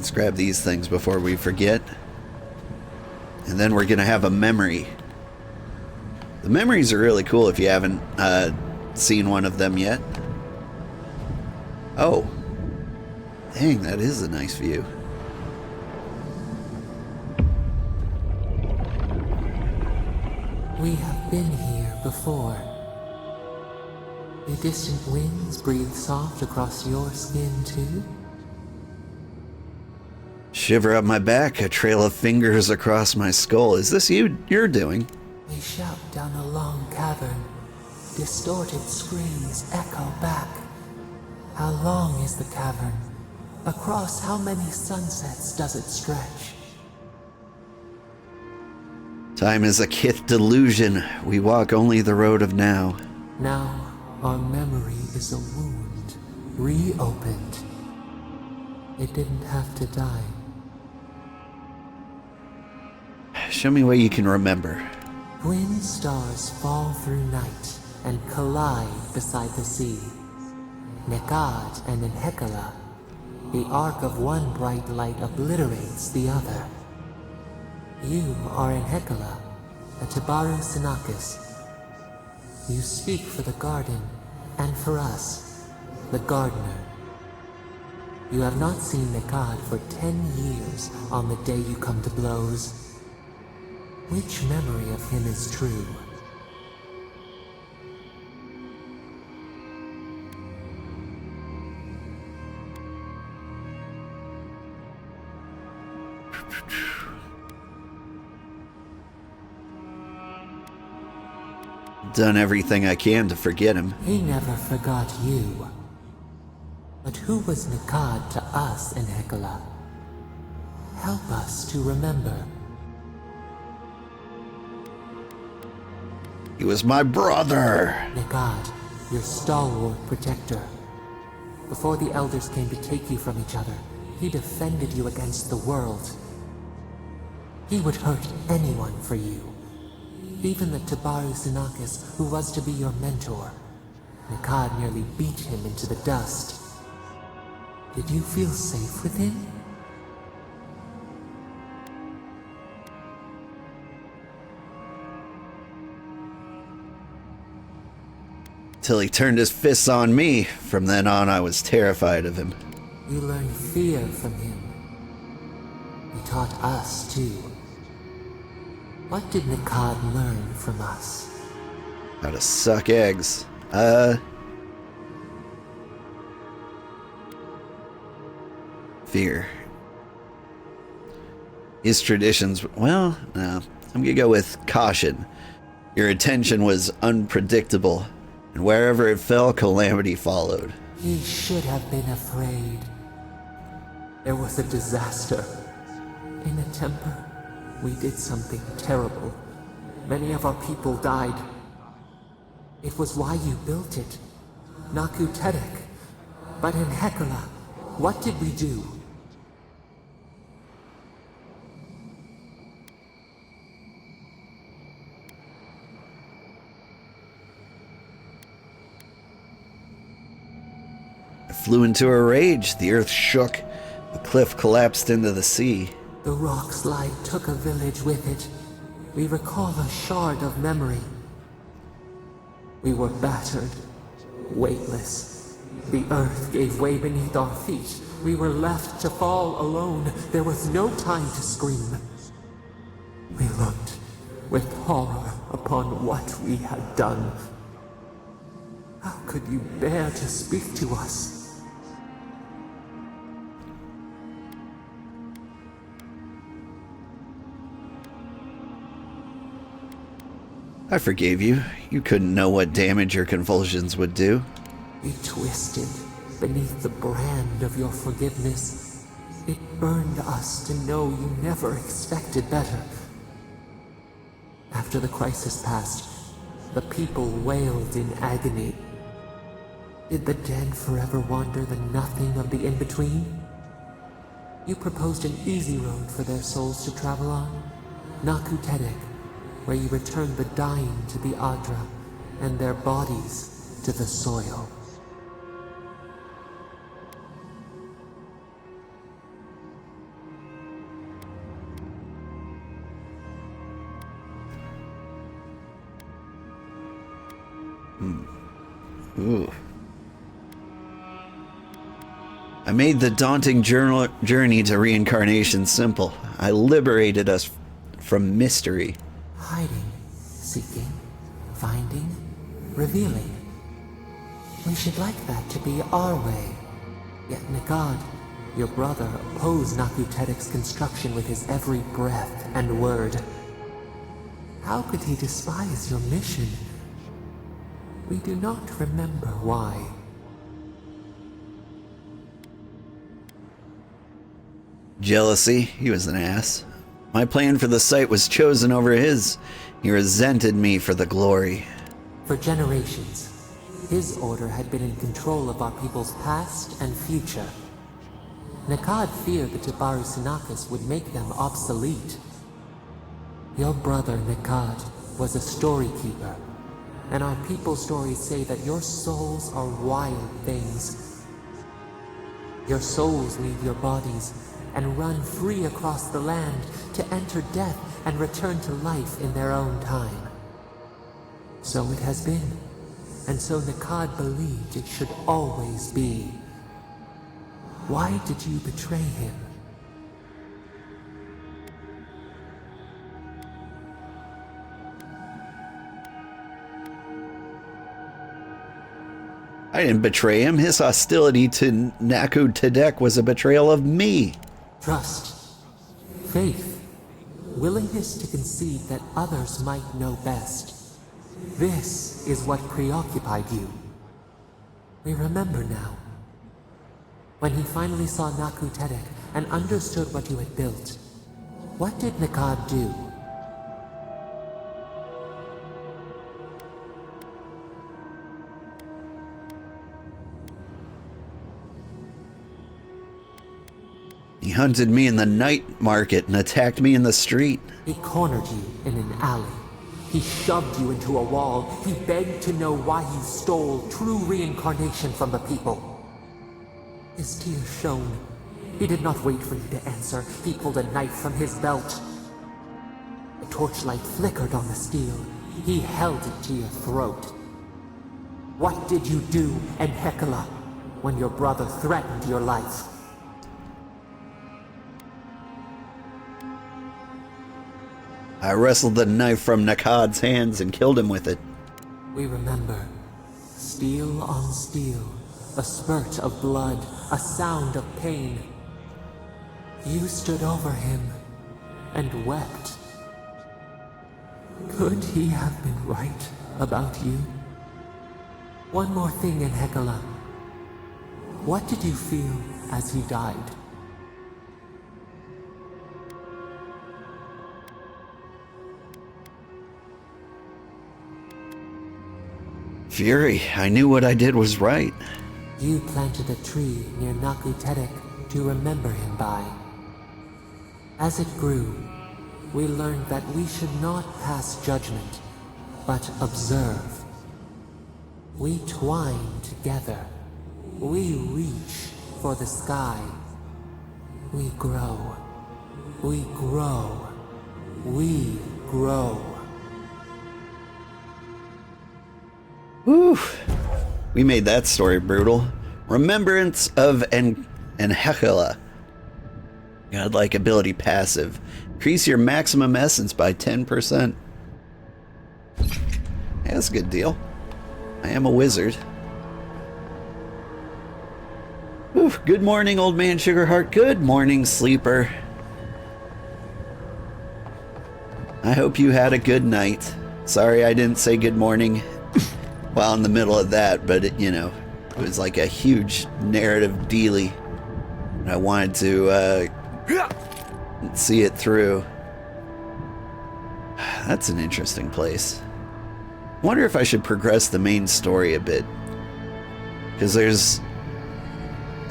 Let's grab these things before we forget. And then we're gonna have a memory. The memories are really cool if you haven't seen one of them yet. Oh. Dang, that is a nice view. We have been here before. The distant winds breathe soft across your skin too? Shiver up my back, a trail of fingers across my skull. Is this you're doing? We shout down a long cavern. Distorted screams echo back. How long is the cavern? Across how many sunsets does it stretch? Time is a kith delusion. We walk only the road of now. Now, our memory is a wound, reopened. It didn't have to die. Show me what you can remember. Twin stars fall through night and collide beside the sea. Nekad and Enhekala. The arc of one bright light obliterates the other. You are Enhekala, a Tibaru Sinakis. You speak for the garden, and for us, the gardener. You have not seen Nekad for 10 years on the day you come to blows. Which memory of him is true? Done everything I can to forget him. He never forgot you. But who was Nekad to us in Hekala? Help us to remember. He was my brother. Nekad, your stalwart protector. Before the elders came to take you from each other, he defended you against the world. He would hurt anyone for you. Even the Tibaru Sinakis, who was to be your mentor. Nekad nearly beat him into the dust. Did you feel safe with him? Till he turned his fists on me. From then on, I was terrified of him. You learned fear from him. He taught us, too. What did Nekad learn from us? How to suck eggs. Fear. His traditions, well, no. I'm gonna go with caution. Your attention was unpredictable, and wherever it fell, calamity followed. He should have been afraid. There was a disaster. In a temper, we did something terrible. Many of our people died. It was why you built it. Naku Tedek. But in Hekala, what did we do? I flew into a rage. The earth shook. The cliff collapsed into the sea. The rock slide took a village with it. We recall a shard of memory. We were battered, weightless. The earth gave way beneath our feet. We were left to fall alone. There was no time to scream. We looked with horror upon what we had done. How could you bear to speak to us? I forgave you. You couldn't know what damage your convulsions would do. You twisted beneath the brand of your forgiveness. It burned us to know you never expected better. After the crisis passed, the people wailed in agony. Did the dead forever wander the nothing of the in-between? You proposed an easy road for their souls to travel on, Naku Tedek, where you returned the dying to the Adra, and their bodies to the soil. Ooh. I made the daunting journey to reincarnation simple. I liberated us from mystery. Hiding, seeking, finding, revealing. We should like that to be our way. Yet Nagad, your brother, opposed Nakutedek's construction with his every breath and word. How could he despise your mission? We do not remember why. Jealousy, he was an ass. My plan for the site was chosen over his. He resented me for the glory. For generations, his order had been in control of our people's past and future. Nakad feared the Tabaru Sinakas would make them obsolete. Your brother Nakad was a story keeper, and our people's stories say that your souls are wild things. Your souls leave your bodies and run free across the land to enter death and return to life in their own time. So it has been, and so Nakad believed it should always be. Why did you betray him? I didn't betray him. His hostility to Nakutedek was a betrayal of me. Trust, faith, willingness to concede that others might know best. This is what preoccupied you. We remember now. When he finally saw Nakutedek and understood what you had built, what did Nakad do? He hunted me in the night market and attacked me in the street. He cornered you in an alley. He shoved you into a wall. He begged to know why you stole true reincarnation from the people. His tears shone. He did not wait for you to answer. He pulled a knife from his belt. The torchlight flickered on the steel. He held it to your throat. What did you do, Enhekala, when your brother threatened your life? I wrestled the knife from Nakad's hands and killed him with it. We remember. Steel on steel. A spurt of blood. A sound of pain. You stood over him and wept. Could he have been right about you? One more thing, Enhekala. What did you feel as he died? Fury. I knew what I did was right. You planted a tree near Nakutedek to remember him by. As it grew, we learned that we should not pass judgment, but observe. We twine together. We reach for the sky. We grow. We grow. We grow. Whew. We made that story brutal. Remembrance of Enhekala. Godlike ability passive. Increase your maximum essence by 10%. Yeah, that's a good deal. I am a wizard. Whew. Good morning, old man Sugarheart. Good morning, sleeper. I hope you had a good night. Sorry I didn't say good morning while in the middle of that, but it, you know, it was like a huge narrative dealy. And I wanted to see it through. That's an interesting place. I wonder if I should progress the main story a bit. Because there's,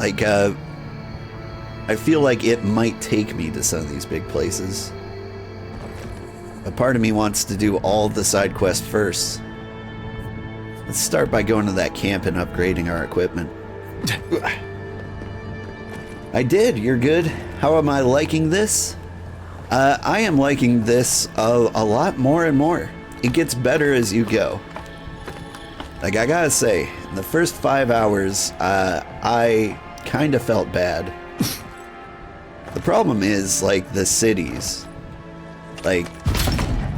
like, I feel like it might take me to some of these big places. A part of me wants to do all the side quests first. Let's start by going to that camp and upgrading our equipment. I did. You're good. How am I liking this? I am liking this a lot more and more. It gets better as you go. Like, I gotta say, in the first 5 hours, I kind of felt bad. The problem is, like, the cities. Like,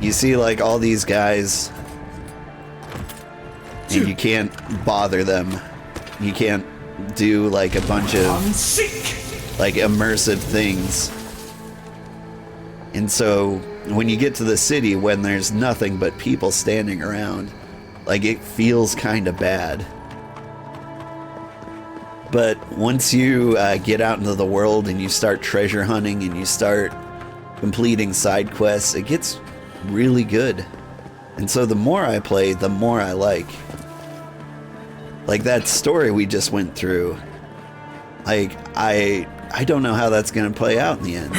you see, like, all these guys, and you can't bother them. You can't do, like, a bunch of, like, immersive things. And so, when you get to the city, when there's nothing but people standing around, like, it feels kind of bad. But once you get out into the world and you start treasure hunting and you start completing side quests, it gets really good. And so the more I play, the more I like. Like that story we just went through. Like, I don't know how that's going to play out in the end.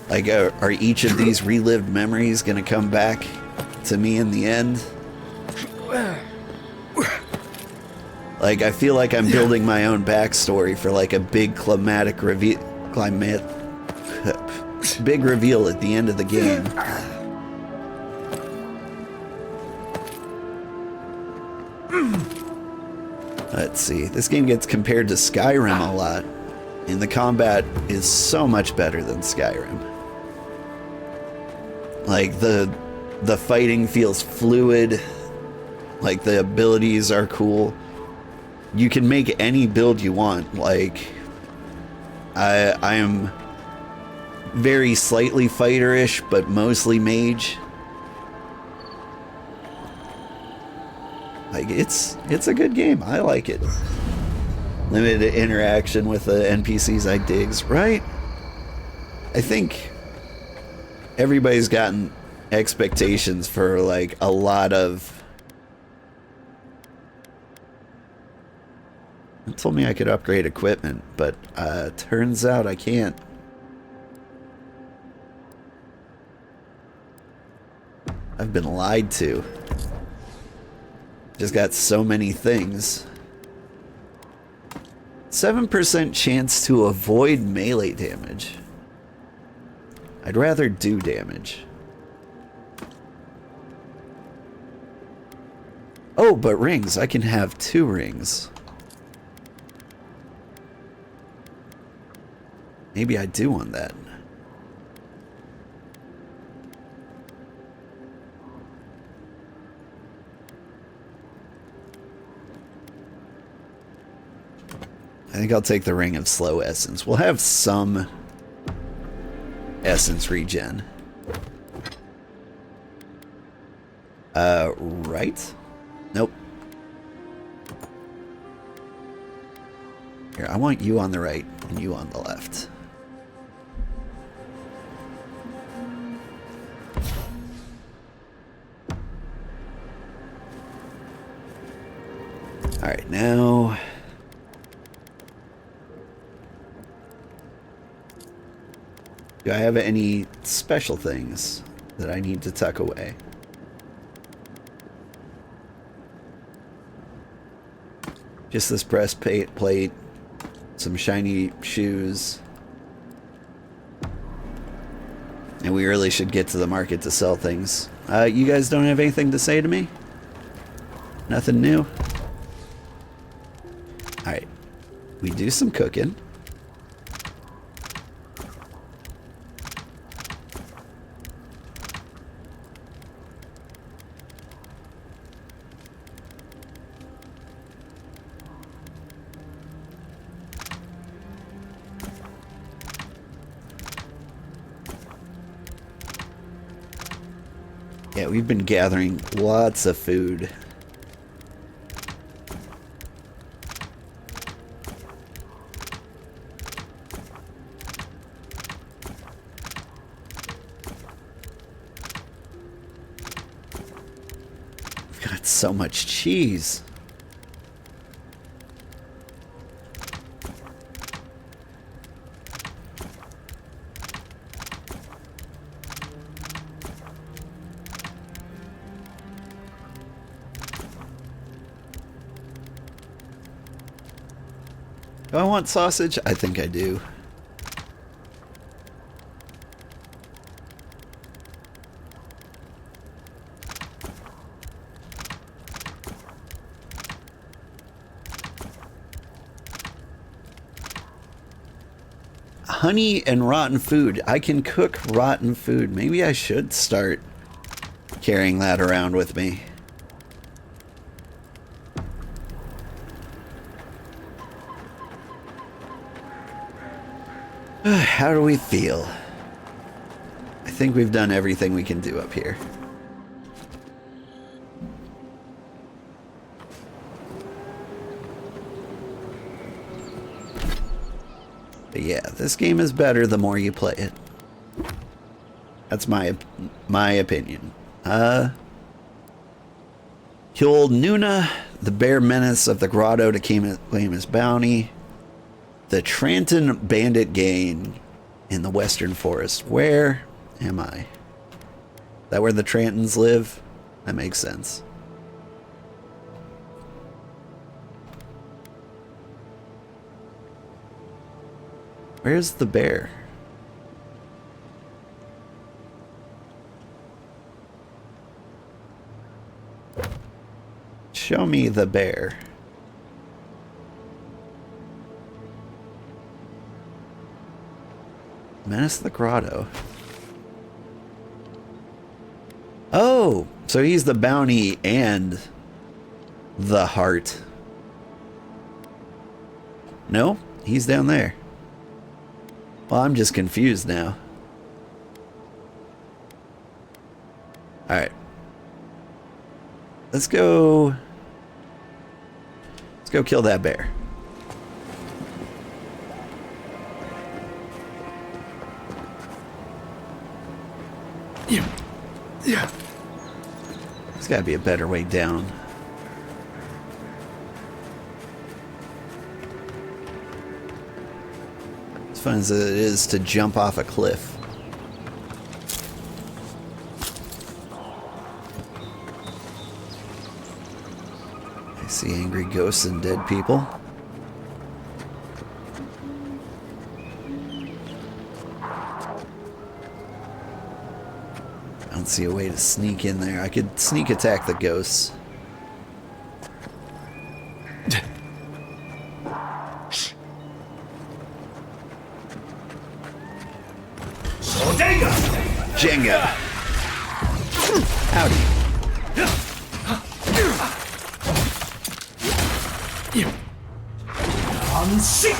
Like, are each of these relived memories going to come back to me in the end? Like, I feel like I'm building my own backstory for like a big climatic reveal, big reveal at the end of the game. Let's see. This game gets compared to Skyrim a lot, and the combat is so much better than Skyrim. Like, the fighting feels fluid. Like, the abilities are cool. You can make any build you want. Like, I am very slightly fighter-ish, but mostly mage. Like, it's a good game. I like it. Limited interaction with the NPCs I digs, right? I think everybody's gotten expectations for, like, a lot of... It told me I could upgrade equipment, but turns out I can't. I've been lied to. Just got so many things. 7% chance to avoid melee damage. I'd rather do damage. Oh, but rings. I can have 2 rings. Maybe I do want that. I think I'll take the Ring of Slow Essence. We'll have some essence regen. Right? Nope. Here, I want you on the right and you on the left. Alright, now... Do I have any special things that I need to tuck away? Just this breastplate, some shiny shoes. And we really should get to the market to sell things. You guys don't have anything to say to me? Nothing new? Alright. We do some cooking. Yeah, we've been gathering lots of food. We've got so much cheese. Do I want sausage? I think I do. honey and rotten food. I can cook rotten food. Maybe I should start carrying that around with me. How do we feel? I think we've done everything we can do up here. But yeah, this game is better the more you play it. That's my opinion. Killed Nuna, the bear menace of the grotto to claim his bounty. The Tranton bandit gang in the western forest. Where am I? Is that where the Trantons live? That makes sense. Where's the bear? Show me the bear. Menace the grotto. Oh, so he's the bounty and the heart. No, he's down there. Well, I'm just confused now. Alright. Let's go kill that bear. Yeah. There's gotta be a better way down. As fun as it is to jump off a cliff. I see angry ghosts and dead people. I don't see a way to sneak in there. I could sneak attack the ghosts. Jenga! Howdy. I'm sick!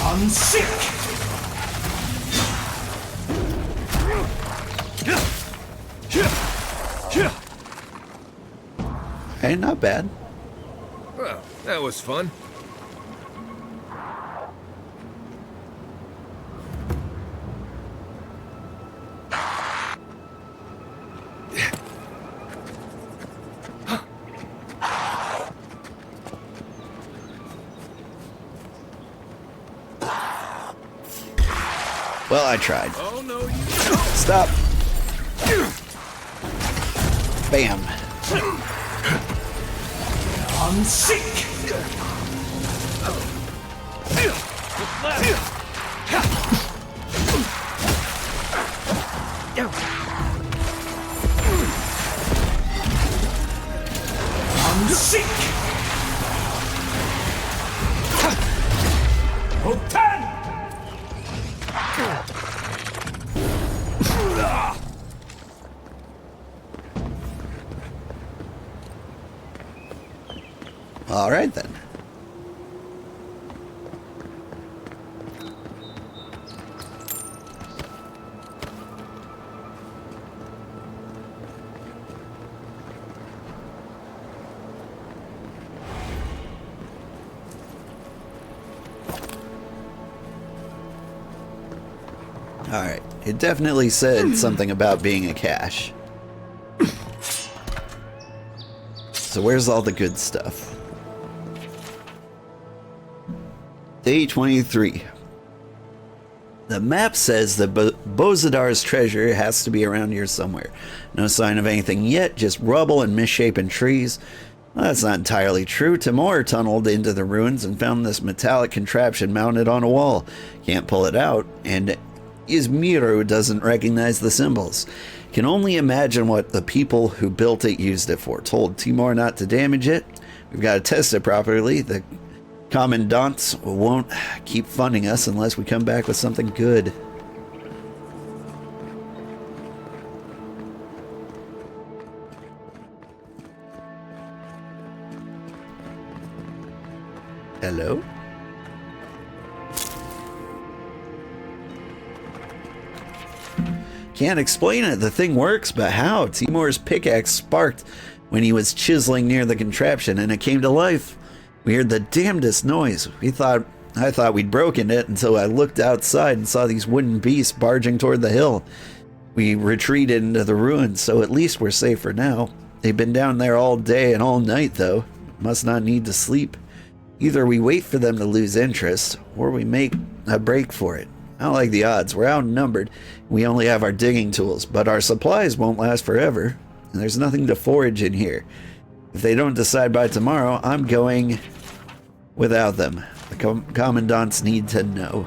I'm sick! Hey, not bad. Well, that was fun. Well, I tried. Oh, no, you don't. Stop. Bam. I'm sick! I'm sick! Open! All right then. All right. It definitely said something about being a cache. So where's all the good stuff? Day 23. The map says that Bozadar's treasure has to be around here somewhere. No sign of anything yet, just rubble and misshapen trees. Well, that's not entirely true. Timur tunneled into the ruins and found this metallic contraption mounted on a wall. Can't pull it out, and Izmiru doesn't recognize the symbols. Can only imagine what the people who built it used it for. Told Timur not to damage it. We've got to test it properly. The commandants won't keep funding us unless we come back with something good. Hello? Can't explain it. The thing works, but how? Timur's pickaxe sparked when he was chiseling near the contraption, and it came to life. We heard the damnedest noise. I thought we'd broken it until I looked outside and saw these wooden beasts barging toward the hill. We retreated into the ruins, so at least we're safe for now. They've been down there all day and all night, though. Must not need to sleep. Either we wait for them to lose interest, or we make a break for it. I don't like the odds. We're outnumbered. We only have our digging tools, but our supplies won't last forever. And there's nothing to forage in here. If they don't decide by tomorrow, I'm going without them. The commandants need to know.